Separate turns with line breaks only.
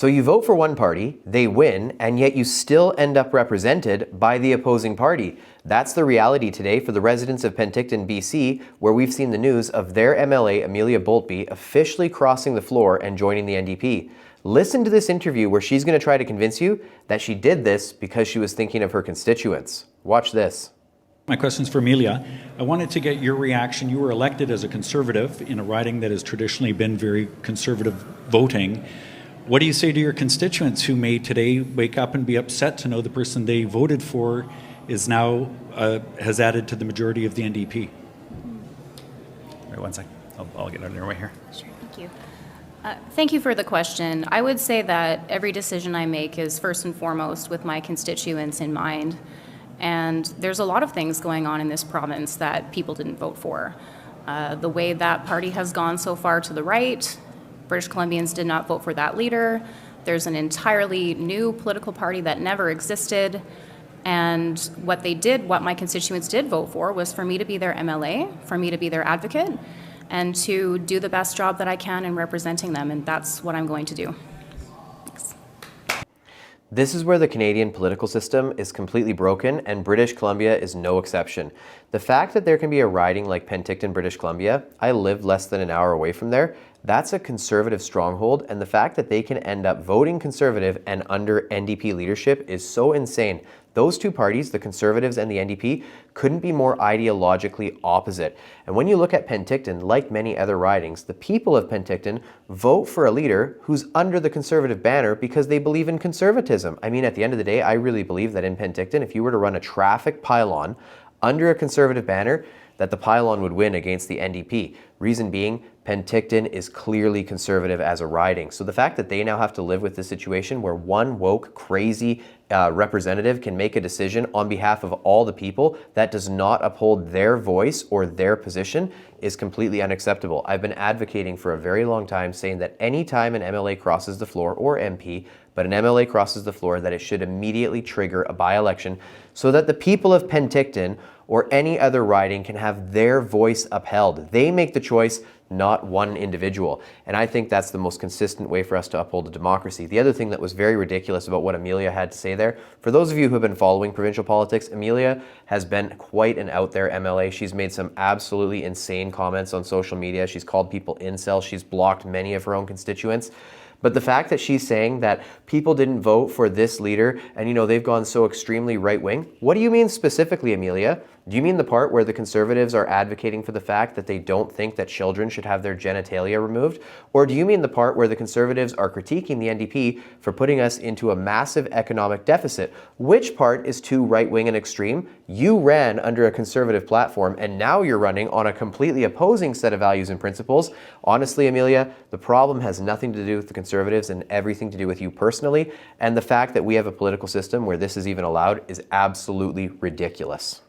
So you vote for one party, they win, and yet you still end up represented by the opposing party. That's the reality today for the residents of Penticton, BC, where we've seen the news of their MLA, Amelia Boultbee, officially crossing the floor and joining the NDP. Listen to this interview where she's going to try to convince you that she did this because she was thinking of her constituents. Watch this.
My question's for Amelia. I wanted to get your reaction. You were elected as a Conservative in a riding that has traditionally been very Conservative voting. What do you say to your constituents who may today wake up and be upset to know the person they voted for is now has added to the majority of the NDP?
Wait one sec. I'll get out of your way here.
Sure, thank you. Thank you for the question. I would say that every decision I make is first and foremost with my constituents in mind. And there's a lot of things going on in this province that people didn't vote for. The way that party has gone so far to the right, British Columbians did not vote for that leader. There's an entirely new political party that never existed. And what my constituents did vote for was for me to be their MLA, for me to be their advocate, and to do the best job that I can in representing them. And that's what I'm going to do. Thanks.
This is where the Canadian political system is completely broken, and British Columbia is no exception. The fact that there can be a riding like Penticton, British Columbia, I live less than an hour away from there, that's a Conservative stronghold, and the fact that they can end up voting Conservative and under NDP leadership is so insane. Those two parties, the Conservatives and the NDP, couldn't be more ideologically opposite. And when you look at Penticton, like many other ridings, the people of Penticton vote for a leader who's under the Conservative banner because they believe in conservatism. I mean, at the end of the day, I really believe that in Penticton, if you were to run a traffic pylon under a Conservative banner, that the pylon would win against the NDP. Reason being, Penticton is clearly Conservative as a riding. So the fact that they now have to live with this situation where one woke, crazy representative can make a decision on behalf of all the people that does not uphold their voice or their position is completely unacceptable. I've been advocating for a very long time saying that any time an MLA crosses the floor, or MP, but an MLA crosses the floor, that it should immediately trigger a by-election so that the people of Penticton or any other riding can have their voice upheld. They make the choice, not one individual. And I think that's the most consistent way for us to uphold a democracy. The other thing that was very ridiculous about what Amelia had to say there, for those of you who have been following provincial politics, Amelia has been quite an out there MLA. She's made some absolutely insane comments on social media. She's called people incels. She's blocked many of her own constituents. But the fact that she's saying that people didn't vote for this leader and, you know, they've gone so extremely right-wing, what do you mean specifically, Amelia? Do you mean the part where the Conservatives are advocating for the fact that they don't think that children should have their genitalia removed? Or do you mean the part where the Conservatives are critiquing the NDP for putting us into a massive economic deficit? Which part is too right-wing and extreme? You ran under a Conservative platform and now you're running on a completely opposing set of values and principles. Honestly, Amelia, the problem has nothing to do with the Conservatives and everything to do with you personally. And the fact that we have a political system where this is even allowed is absolutely ridiculous.